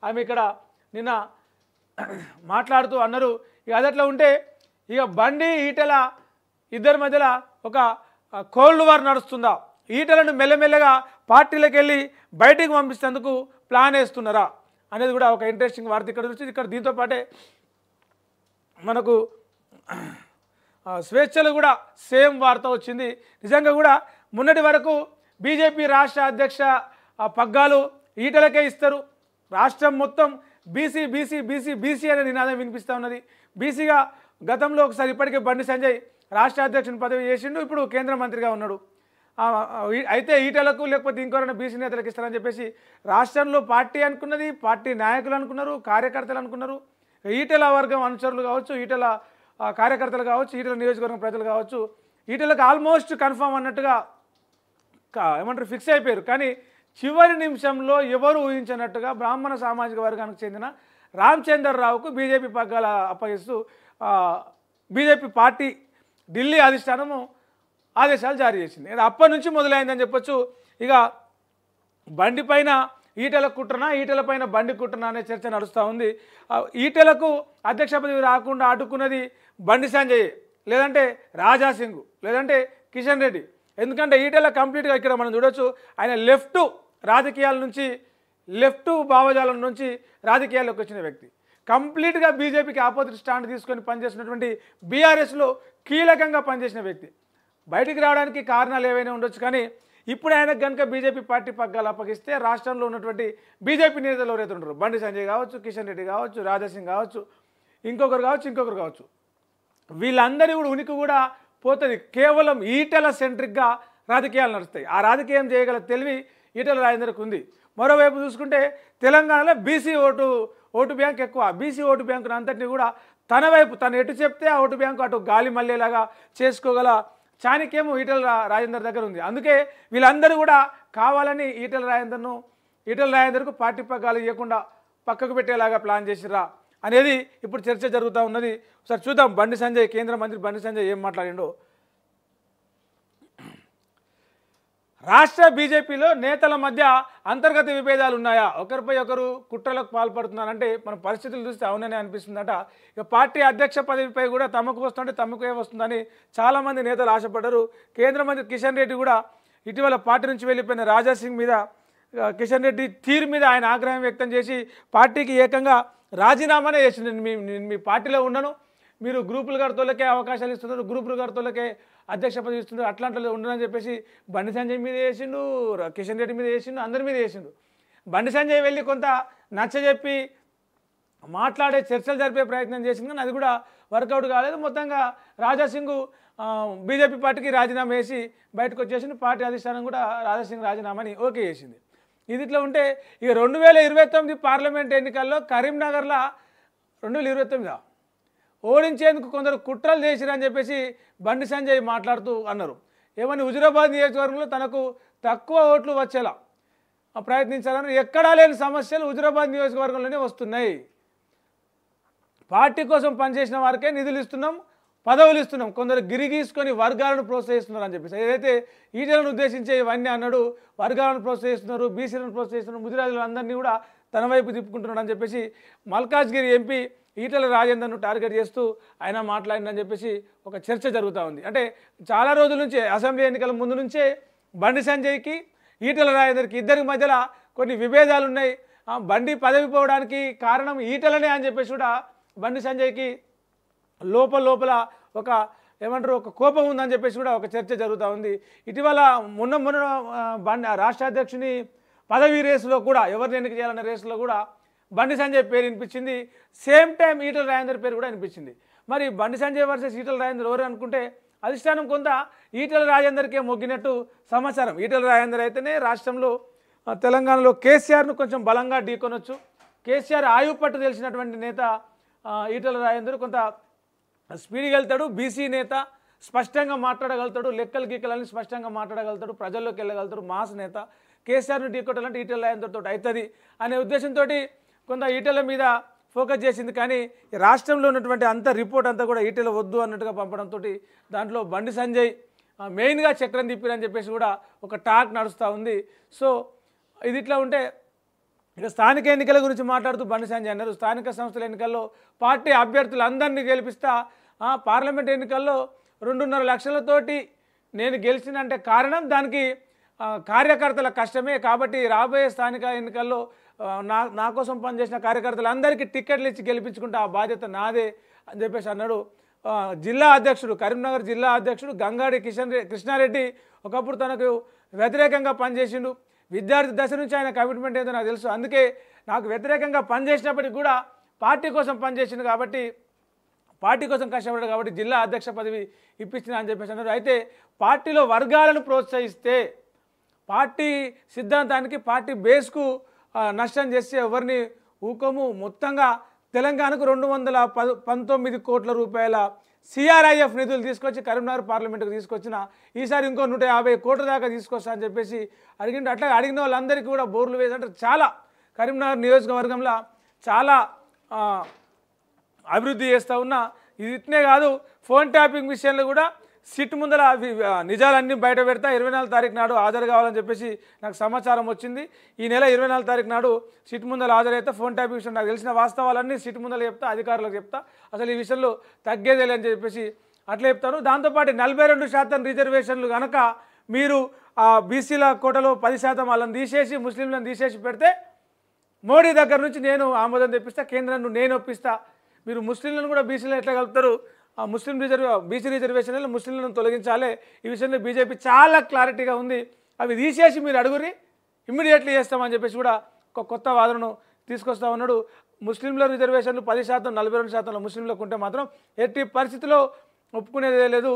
ఆమె ఇక్కడ నిన్న మాట్లాడుతూ అన్నారు. ఇక అదట్లా ఉంటే ఇక బండి ఈటెల ఇద్దరి మధ్యలో ఒక కోల్డ్ వార్ నడుస్తుందా, ఈటలను మెల్లమెల్లగా పార్టీలకు వెళ్ళి బయటికి పంపించేందుకు ప్లాన్ వేస్తున్నారా అనేది కూడా ఒక ఇంట్రెస్టింగ్ వార్త ఇక్కడ వచ్చింది. ఇక్కడ దీంతో పాటే మనకు స్వేచ్ఛలు కూడా సేమ్ వార్త వచ్చింది. నిజంగా కూడా మొన్నటి వరకు బీజేపీ రాష్ట్ర అధ్యక్ష పగ్గాలు ఈటలకే ఇస్తారు, రాష్ట్రం మొత్తం బీసీ బీసీ బీసీ బీసీ అనే నినాదం వినిపిస్తూ ఉన్నది. బీసీగా గతంలో ఒకసారి ఇప్పటికే బండి సంజయ్ రాష్ట్ర అధ్యక్షుని పదవి చేసిండు, ఇప్పుడు కేంద్ర మంత్రిగా ఉన్నాడు. అయితే ఈటలకు లేకపోతే ఇంకొరైనా బీసీ నేతలకు ఇస్తారని చెప్పేసి రాష్ట్రంలో పార్టీ అనుకున్నది, పార్టీ నాయకులు అనుకున్నారు, కార్యకర్తలు అనుకున్నారు. ఈటెల వర్గం అనుచరులు కావచ్చు, ఈటెల కార్యకర్తలు కావచ్చు, ఈటెల నియోజకవర్గం ప్రజలు కావచ్చు, ఈటెలకు ఆల్మోస్ట్ కన్ఫర్మ్ అన్నట్టుగా ఏమంటారు ఫిక్స్ అయిపోయారు. కానీ చివరి నిమిషంలో ఎవరు ఊహించినట్టుగా బ్రాహ్మణ సామాజిక వర్గానికి చెందిన రామచంద్రరావుకు బీజేపీ పగ్గాల అప్పగిస్తూ బీజేపీ పార్టీ ఢిల్లీ అధిష్టానము ఆదేశాలు జారీ చేసింది. అప్పటి నుంచి మొదలైందని చెప్పొచ్చు. ఇక బండి పైన ఈటెల కుట్రనా, ఈటెల పైన బండి కుట్రనా అనే చర్చ నడుస్తూ ఉంది. ఈటెలకు అధ్యక్ష పదవి రాకుండా అడ్డుకున్నది బండి సంజయ్, లేదంటే రాజా సింగ్, లేదంటే కిషన్ రెడ్డి. ఎందుకంటే ఈటెల కంప్లీట్గా ఇక్కడ మనం చూడొచ్చు, ఆయన లెఫ్ట్ రాజకీయాల నుంచి, లెఫ్ట్ భావజాలం నుంచి రాజకీయాల్లోకి వచ్చిన వ్యక్తి. కంప్లీట్గా బీజేపీకి ఆపోజిట్ స్టాండ్ తీసుకొని పనిచేసినటువంటి బీఆర్ఎస్లో కీలకంగా పనిచేసిన వ్యక్తి. బయటికి రావడానికి కారణాలు ఏవైనా ఉండొచ్చు, కానీ ఇప్పుడు ఆయనకు కనుక బీజేపీ పార్టీ పగ్గాలు అప్పగిస్తే రాష్ట్రంలో ఉన్నటువంటి బీజేపీ నేతలు ఎవరైతే ఉంటారు, బండి సంజయ్ కావచ్చు, కిషన్ రెడ్డి కావచ్చు, రాజాసింగ్ కావచ్చు, ఇంకొకరు కావచ్చు, వీళ్ళందరి కూడా ఉనికి కూడా పోతుంది. కేవలం ఈటెల సెంట్రిక్గా రాజకీయాలు నడుస్తాయి. ఆ రాజకీయం చేయగల తెలివి ఈటెల రాజేందర్కి ఉంది. మరోవైపు చూసుకుంటే తెలంగాణలో బీసీ ఓటు బ్యాంక్ ఎక్కువ. బీసీ ఓటు బ్యాంకును అంతటినీ కూడా తన వైపు, తను ఎటు చెప్తే ఆ ఓటు బ్యాంకు అటు గాలి మళ్ళేలాగా చేసుకోగల చాణక్యము ఈటెల రాజేందర్ దగ్గర ఉంది. అందుకే వీళ్ళందరూ కూడా కావాలని ఈటెల రాజేందర్కు పార్టీ పగ్గాలు ఇవ్వకుండా పక్కకు పెట్టేలాగా ప్లాన్ చేసిరా అనేది ఇప్పుడు చర్చ జరుగుతూ ఉన్నది. ఒకసారి చూద్దాం బండి సంజయ్, కేంద్ర మంత్రి బండి సంజయ్ ఏం మాట్లాడిండో. రాష్ట్ర బీజేపీలో నేతల మధ్య అంతర్గత విభేదాలు ఉన్నాయా, ఒకరిపై ఒకరు కుట్రలకు పాల్పడుతున్నారంటే మన పరిస్థితులు చూస్తే అవుననే అనిపిస్తుందట. ఇక పార్టీ అధ్యక్ష పదవిపై కూడా తమకు వస్తుంటే తమకే వస్తుందని చాలామంది నేతలు ఆశపడ్డారు. కేంద్ర మంత్రి కిషన్ రెడ్డి కూడా ఇటీవల పార్టీ నుంచి వెళ్ళిపోయిన రాజాసింగ్ మీద, కిషన్ రెడ్డి తీరు మీద ఆయన ఆగ్రహం వ్యక్తం చేసి పార్టీకి ఏకంగా రాజీనామానే చేసింది. నేను మీ పార్టీలో ఉండను, మీరు గ్రూపుల గారితోలకే అవకాశాలు ఇస్తున్నారు, గ్రూపుల గారితోలకే అధ్యక్ష పదవి ఇస్తున్నారు, అట్లాంటిలో ఉండనని చెప్పేసి బండి సంజయ్ మీద వేసిండు, కిషన్ రెడ్డి మీద వేసిండు, అందరి మీద వేసిండు. బండి సంజయ్ వెళ్ళి కొంత నచ్చజెప్పి మాట్లాడే చర్చలు జరిపే ప్రయత్నం చేసింది, కానీ అది కూడా వర్కౌట్ కాలేదు. మొత్తంగా రాజాసింగ్ బీజేపీ పార్టీకి రాజీనామా వేసి బయటకు వచ్చేసింది. పార్టీ అధిష్టానం కూడా రాజాసింగ్ రాజీనామాని ఓకే చేసింది. ఇది ఇట్లా ఉంటే ఇక 2029 పార్లమెంట్ ఎన్నికల్లో కరీంనగర్లో 2029 ఓడించేందుకు కొందరు కుట్రలు చేసిరని చెప్పేసి బండి సంజయ్ మాట్లాడుతూ అన్నారు. ఏమని హుజురాబాద్ నియోజకవర్గంలో తనకు తక్కువ ఓట్లు వచ్చేలా ప్రయత్నించాలని, ఎక్కడా లేని సమస్యలు హుజురాబాద్ నియోజకవర్గంలోనే వస్తున్నాయి. పార్టీ కోసం పనిచేసిన వారికే నిధులు ఇస్తున్నాం, పదవులు ఇస్తున్నాం, కొందరు గిరిగీసుకొని వర్గాలను ప్రోత్సహిస్తున్నారు అని చెప్పేసి ఏదైతే ఈటలను ఉద్దేశించే ఇవన్నీ అన్నాడు. వర్గాలను ప్రోత్సహిస్తున్నారు, బీసీలను ప్రోత్సహిస్తున్నారు, ముదిరాజులు అందరినీ కూడా తన వైపు తిప్పుకుంటున్నాడు అని చెప్పేసి మల్కాజ్గిరి ఎంపీ ఈటెల రాజేందర్ను టార్గెట్ చేస్తూ ఆయన మాట్లాడిందని చెప్పేసి ఒక చర్చ జరుగుతూ ఉంది. అంటే చాలా రోజుల నుంచే, అసెంబ్లీ ఎన్నికల ముందు నుంచే బండి సంజయ్కి ఈటెల రాజేందర్కి ఇద్దరికి మధ్యలో కొన్ని విభేదాలు ఉన్నాయి. బండి పదవి పోవడానికి కారణం ఈటెలనే అని చెప్పేసి కూడా బండి సంజయ్కి లోపల ఒక ఏమంటారు ఒక కోపం ఉందని చెప్పేసి కూడా ఒక చర్చ జరుగుతూ ఉంది. ఇటీవల మొన్న బండి రాష్ట్ర అధ్యక్షుని పదవి రేసులో కూడా, ఎవరిని ఎన్నిక చేయాలనే రేసులో కూడా బండి సంజయ్ పేరు వినిపించింది. సేమ్ టైం ఈటెల రాజేందర్ పేరు కూడా వినిపించింది. మరి బండి సంజయ్ వర్సెస్ ఈటెల రాజేందర్ ఎవరు అనుకుంటే అధిష్టానం కొంత ఈటెల రాజేందర్కే మొగ్గినట్టు సమాచారం. ఈటెల రాజేందర్ అయితేనే రాష్ట్రంలో తెలంగాణలో కేసీఆర్ను కొంచెం బలంగా ఢీకొనొచ్చు. కేసీఆర్ ఆయువు పట్టు తెలిసినటువంటి నేత ఈటెల రాజేందర్ కొంత స్పీడ్గా వెళ్తాడు, బీసీ నేత, స్పష్టంగా మాట్లాడగలుగుతాడు, లెక్కలు గీకలని స్పష్టంగా మాట్లాడగలుగుతాడు, ప్రజల్లోకి వెళ్ళగలుగుతాడు, మాస్ నేత. కేసీఆర్ను ఢీకొట్టాలంటే ఈటెల రాజేందర్తో అవుతుంది అనే ఉద్దేశంతో కొంత ఈటెల మీద ఫోకస్ చేసింది. కానీ రాష్ట్రంలో ఉన్నటువంటి అంత రిపోర్ట్ అంతా కూడా ఈటెల వద్దు అన్నట్టుగా పంపడంతో దాంట్లో బండి సంజయ్ మెయిన్గా చక్రం తిప్పిరని చెప్పేసి కూడా ఒక టాక్ నడుస్తూ ఉంది. సో ఇది ఇట్లా ఉంటే ఇక స్థానిక ఎన్నికల గురించి మాట్లాడుతూ బండి సంజయ్ అన్నారు, స్థానిక సంస్థల ఎన్నికల్లో పార్టీ అభ్యర్థులందరినీ గెలిపిస్తా, పార్లమెంట్ ఎన్నికల్లో 2.5 లక్షలతోటి నేను గెలిచినంటే కారణం దానికి కార్యకర్తల కష్టమే. కాబట్టి రాబోయే స్థానిక ఎన్నికల్లో నా కోసం పనిచేసిన కార్యకర్తలందరికీ టికెట్లు ఇచ్చి గెలిపించుకుంటే ఆ బాధ్యత నాదే అని చెప్పేసి అన్నాడు. జిల్లా అధ్యక్షుడు, కరీంనగర్ జిల్లా అధ్యక్షుడు గంగాడి కృష్ణారెడ్డి ఒకప్పుడు తనకు వ్యతిరేకంగా పనిచేసిండు. విద్యార్థి దశ నుంచి ఆయన కమిట్మెంట్ ఏదో నాకు తెలుసు, అందుకే నాకు వ్యతిరేకంగా పనిచేసినప్పటికీ కూడా పార్టీ కోసం పనిచేసిండు కాబట్టి, పార్టీ కోసం కష్టపడ్డాడు కాబట్టి జిల్లా అధ్యక్ష పదవి ఇప్పించిన అని చెప్పేసి అన్నారు. అయితే పార్టీలో వర్గాలను ప్రోత్సహిస్తే పార్టీ సిద్ధాంతానికి, పార్టీ బేస్కు నష్టం చేస్తే ఎవరిని ఊకము. మొత్తంగా తెలంగాణకు 219 కోట్ల రూపాయల సిఆర్ఐఎఫ్ నిధులు తీసుకొచ్చి కరీంనగర్ పార్లమెంటుకు తీసుకొచ్చిన, ఈసారి ఇంకో 150 కోట్ల దాకా తీసుకొస్తా అని చెప్పేసి అడిగిండు. అట్లా అడిగిన వాళ్ళందరికీ కూడా బోర్లు వేసి చాలా కరీంనగర్ నియోజకవర్గంలో చాలా అభివృద్ధి చేస్తూ ఉన్నా. ఇది ఇట్నే కాదు, ఫోన్ ట్యాపింగ్ విషయంలో కూడా సిట్ ముందర నిజాలన్నీ బయట పెడతా 24 తారీఖు నాడు హాజరు కావాలని చెప్పేసి నాకు సమాచారం వచ్చింది. ఈ నెల 24 తారీఖు నాడు సిట్ ముందర హాజరైతే ఫోన్ ట్యాపింగ్ విషయం నాకు తెలిసిన వాస్తవాలన్నీ సిట్ ముందర చెప్తా, అధికారులకు చెప్తా, అసలు ఈ విషయంలో తగ్గేదేలే అని చెప్పేసి అట్లా చెప్తాను. దాంతోపాటు 42% రిజర్వేషన్లు కనుక మీరు బీసీల కోటలో 10% వాళ్ళని తీసేసి ముస్లింలను తీసేసి పెడితే మోడీ దగ్గర నుంచి నేను ఆమోదం తెప్పిస్తా, కేంద్రాన్ని నేను ఒప్పిస్తా. మీరు ముస్లింలను కూడా బీసీలో ఎట్లా కలుపుతారు? బీసీ రిజర్వేషన్లో ముస్లింలను తొలగించాలి. ఈ విషయంలో బీజేపీ చాలా క్లారిటీగా ఉంది. అవి తీసేసి మీరు అడుగురి, ఇమ్మీడియట్లీ చేస్తామని చెప్పేసి కూడా ఒక కొత్త వాదనను తీసుకొస్తా ఉన్నాడు. ముస్లింల రిజర్వేషన్లు 10%, 42% ముస్లింలకు ఉంటే మాత్రం ఎట్టి పరిస్థితిలో ఒప్పుకునేదే లేదు.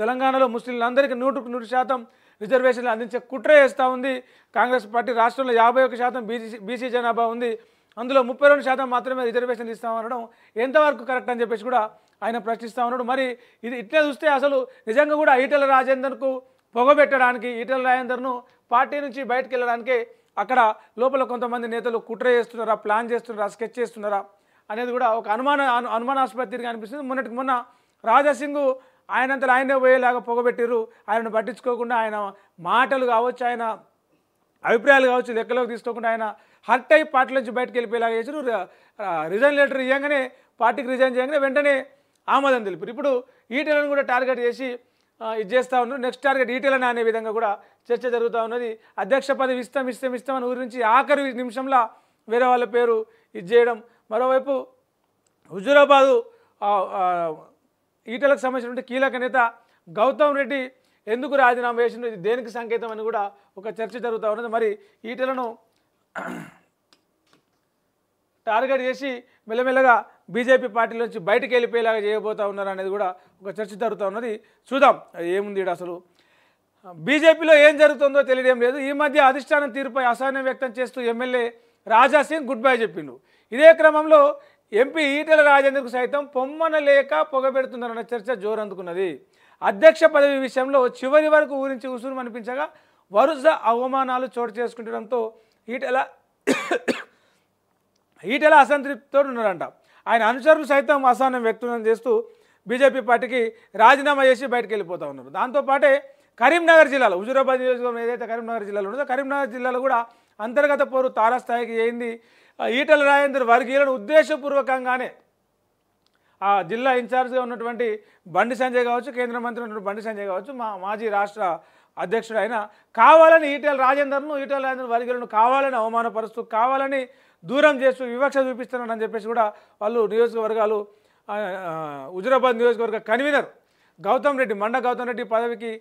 తెలంగాణలో ముస్లింలందరికీ 100% రిజర్వేషన్లు అందించే కుట్ర చేస్తూ ఉంది కాంగ్రెస్ పార్టీ. రాష్ట్రంలో 51% బీసీ జనాభా ఉంది, అందులో 32% మాత్రమే రిజర్వేషన్లు ఇస్తామనడం ఎంతవరకు కరెక్ట్ అని చెప్పేసి కూడా ఆయన ప్రశ్నిస్తూ ఉన్నాడు. మరి ఇది ఇట్లా చూస్తే అసలు నిజంగా కూడా ఈటెల రాజేందర్కు పొగబెట్టడానికి, ఈటెల రాజేందర్ను పార్టీ నుంచి బయటకు వెళ్ళడానికి అక్కడ లోపల కొంతమంది నేతలు కుట్ర చేస్తున్నారా, ప్లాన్ చేస్తున్నారా, స్కెచ్ చేస్తున్నారా అనేది కూడా ఒక అనుమానాస్పత్తిగా అనిపిస్తుంది. మొన్నటికి మొన్న రాజాసింగ్ ఆయనంతలో ఆయనే పోయేలాగా పొగబెట్టిర్రు. ఆయనను పట్టించుకోకుండా ఆయన మాటలు కావచ్చు, ఆయన అభిప్రాయాలు కావచ్చు లెక్కలోకి తీసుకోకుండా ఆయన హర్ట్ అయి పార్టీ నుంచి బయటకు వెళ్ళిపోయేలాగా చేశారు. రిజైన్ లెటర్ ఇవ్వగానే, పార్టీకి రిజైన్ చేయగానే వెంటనే ఆమోదం తెలిపారు. ఇప్పుడు ఈటెలను కూడా టార్గెట్ చేసి ఇది చేస్తూ ఉన్నారు. నెక్స్ట్ టార్గెట్ ఈటెలనే అనే విధంగా కూడా చర్చ జరుగుతూ ఉన్నది. అధ్యక్ష పదవి ఇస్తామని ఊరి నుంచి ఆఖరి నిమిషంలో వేరే వాళ్ళ పేరు ఇది చేయడం. మరోవైపు హుజూరాబాదు ఈటలకు సంబంధించినటువంటి కీలక నేత గౌతమ్ రెడ్డి ఎందుకు రాజీనామా చేసిండు, ఇది దేనికి సంకేతం అని కూడా ఒక చర్చ జరుగుతూ ఉన్నది. మరి ఈటలను టార్గెట్ చేసి మెల్లమెల్లగా బీజేపీ పార్టీ నుంచి బయటకు వెళ్ళిపోయేలాగా చేయబోతూ ఉన్నారు అనేది కూడా ఒక చర్చ జరుగుతూ ఉన్నది. చూద్దాం ఏముంది అసలు బీజేపీలో ఏం జరుగుతుందో తెలియడం లేదు. ఈ మధ్య అధిష్టానం తీరుపై అసహనం వ్యక్తం చేస్తూ ఎమ్మెల్యే రాజాసింగ్ గుడ్ బై చెప్పిండు. ఇదే క్రమంలో ఎంపీ ఈటెల రాజేందర్కు సైతం పొమ్మన లేక పొగబెడుతున్నారన్న చర్చ జోరందుకున్నది. అధ్యక్ష పదవి విషయంలో చివరి వరకు ఊరించి ఉసురు అనిపించగా వరుస అవమానాలు చోటు చేసుకుంటడంతో ఈటెల అసంతృప్తితో ఉన్నారంట. ఆయన అనుచరులు సైతం అసహనం వ్యక్తం చేస్తూ బీజేపీ పార్టీకి రాజీనామా చేసి బయటకు వెళ్ళిపోతూ ఉన్నారు. దాంతోపాటే కరీంనగర్ జిల్లాలో, హుజూరాబాద్ నియోజకవర్గం ఏదైతే కరీంనగర్ జిల్లాలో ఉందో కరీంనగర్ జిల్లాలో కూడా అంతర్గత పోరు తారాస్థాయికి చేయింది. ఈటెల రాజేందర్ వర్గీయులను ఉద్దేశపూర్వకంగానే ఆ జిల్లా ఇన్ఛార్జ్గా ఉన్నటువంటి బండి సంజయ్ కావచ్చు, కేంద్ర మంత్రి ఉన్నటువంటి బండి సంజయ్ కావచ్చు, మాజీ రాష్ట్ర అధ్యక్షుడు ఆయన కావాలని ఈటెల రాజేందర్ వర్గీయులను కావాలని అవమానపరుస్తూ, కావాలని దూరం చేస్తూ వివక్ష చూపిస్తున్నారని చెప్పేసి కూడా వాళ్ళు నియోజకవర్గాలు హుజూరాబాద్ నియోజకవర్గ కన్వీనర్ గౌతమ్ రెడ్డి, గౌతమ్ రెడ్డి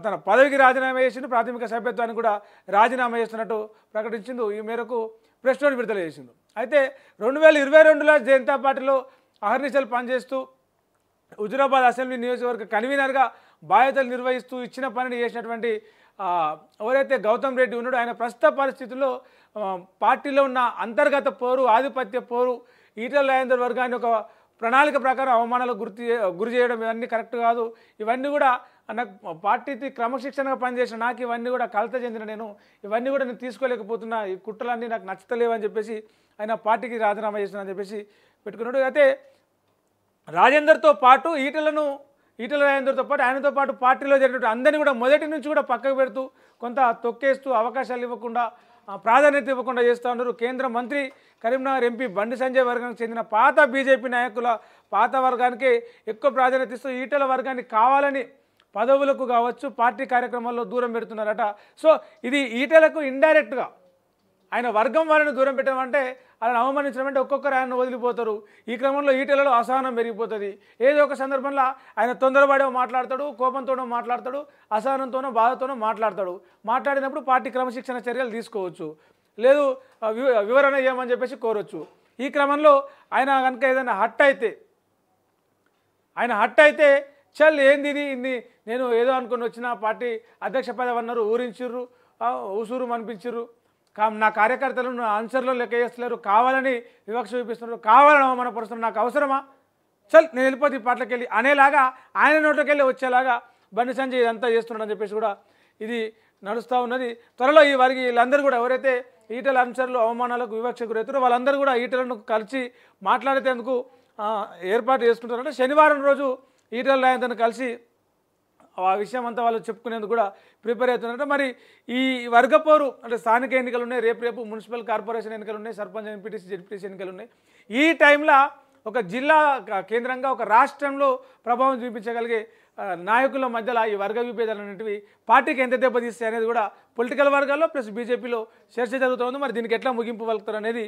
తన పదవికి రాజీనామా చేసిండు. ప్రాథమిక సభ్యత్వానికి కూడా రాజీనామా చేస్తున్నట్టు ప్రకటించింది. ఈ మేరకు ప్రెస్ నోట్ విడుదల చేసిండు. అయితే 2022లో జనతా పార్టీలో అహర్నిశలు పనిచేస్తూ హుజూరాబాద్ అసెంబ్లీ నియోజకవర్గ కన్వీనర్గా బాధ్యతలు నిర్వహిస్తూ ఇచ్చిన పనిని చేసినటువంటి ఎవరైతే గౌతమ్ రెడ్డి ఉన్నాడో ఆయన ప్రస్తుత పరిస్థితుల్లో పార్టీలో ఉన్న అంతర్గత పోరు, ఆధిపత్య పోరు, ఈటెల రాజేందర్ వర్గాన్ని ఒక ప్రణాళిక ప్రకారం అవమానాలకు గురి చేయడం ఇవన్నీ కరెక్ట్ కాదు. ఇవన్నీ కూడా నాకు పార్టీకి క్రమశిక్షణగా పనిచేసిన నాకు ఇవన్నీ కూడా కలత చెందిన ఇవన్నీ కూడా నేను తీసుకోలేకపోతున్నా, ఈ కుట్రలన్నీ నాకు నచ్చలేవు అని చెప్పేసి ఆయన పార్టీకి రాజీనామా చేస్తున్నా అని చెప్పేసి పెట్టుకున్నాడు. అయితే రాజేందర్తో పాటు ఈటెల రాజేందర్తో పాటు ఆయనతో పాటు పార్టీలో జరిగినట్టు అందరినీ కూడా మొదటి నుంచి కూడా పక్కకు పెడుతూ కొంత తొక్కేస్తూ అవకాశాలు ఇవ్వకుండా ప్రాధాన్యత ఇవ్వకుండా చేస్తూ ఉన్నారు. కేంద్ర మంత్రి కరీంనగర్ ఎంపీ బండి సంజయ్ వర్గానికి చెందిన పాత బీజేపీ నాయకుల పాత వర్గానికి ఎక్కువ ప్రాధాన్యత ఇస్తూ ఈటెల వర్గాన్ని కావాలని పదవులకు కావచ్చు పార్టీ కార్యక్రమాల్లో దూరం పెడుతున్నారట. సో ఇది ఈటెలకు ఇండైరెక్ట్గా ఆయన వర్గం వారిని దూరం పెట్టడం అంటే ఆయన అవమానించడం అంటే ఒక్కొక్కరు ఆయన వదిలిపోతారు. ఈ క్రమంలో ఈటెలలో అసహనం పెరిగిపోతుంది. ఏదో ఒక సందర్భంలో ఆయన తొందరపడో మాట్లాడతాడు, కోపంతోనో మాట్లాడతాడు, అసహనంతోనో బాధతోనో మాట్లాడతాడు. మాట్లాడినప్పుడు పార్టీ క్రమశిక్షణ చర్యలు తీసుకోవచ్చు, లేదు వివరణ ఇవ్వమని చెప్పేసి కోరవచ్చు. ఈ క్రమంలో ఆయన కనుక ఏదైనా హట్ అయితే చల్ ఏంది ఇది ఇన్ని నేను ఏదో అనుకుని వచ్చిన పార్టీ అధ్యక్ష పదవి అన్నారు, ఊరించిర్రు, ఊసూరు అనిపించిర్రు, నా కార్యకర్తలను నా ఆన్సర్లో లెక్క చేస్తలేరు, కావాలని వివక్ష చూపిస్తున్నారు, కావాలని అవమానపరుస్తున్నారు, నాకు అవసరమా, చల్ నేను వెళ్ళిపోతే ఈ పాటలకు వెళ్ళి అనేలాగా ఆయన నోట్లోకి వెళ్ళి వచ్చేలాగా బండి సంజయ్ ఇదంతా చేస్తున్నాడని చెప్పేసి కూడా ఇది నడుస్తూ ఉన్నది. త్వరలో ఈ వారికి వీళ్ళందరూ కూడా ఎవరైతే ఈటెల ఆన్సర్లు అవమానాలకు వివక్షకు గురవుతారో వాళ్ళందరూ కూడా ఈటెలను కలిసి మాట్లాడేందుకు ఏర్పాటు చేసుకుంటారంటే శనివారం రోజు ఈటెల రాజేందర్ని కలిసి ఆ విషయం అంతా వాళ్ళు చెప్పుకునేందుకు కూడా ప్రిపేర్ అవుతున్నారంటే. మరి ఈ వర్గపోరు అంటే స్థానిక ఎన్నికలు ఉన్నాయి, రేపు మున్సిపల్ కార్పొరేషన్ ఎన్నికలు ఉన్నాయి, సర్పంచ్ ఎంపీటీసీ జెడ్పీటీసీ ఎన్నికలు ఉన్నాయి. ఈ టైంలో ఒక జిల్లా కేంద్రంగా ఒక రాష్ట్రంలో ప్రభావం చూపించగలిగే నాయకుల మధ్యలో ఈ వర్గ విభేదాలు అనేటివి పార్టీకి ఎంత దెబ్బతీస్తాయి అనేది కూడా పొలిటికల్ వర్గాల్లో ప్లస్ బీజేపీలో చర్చ జరుగుతుంది. మరి దీనికి ఎట్లా ముగింపు పలుకుతారు అనేది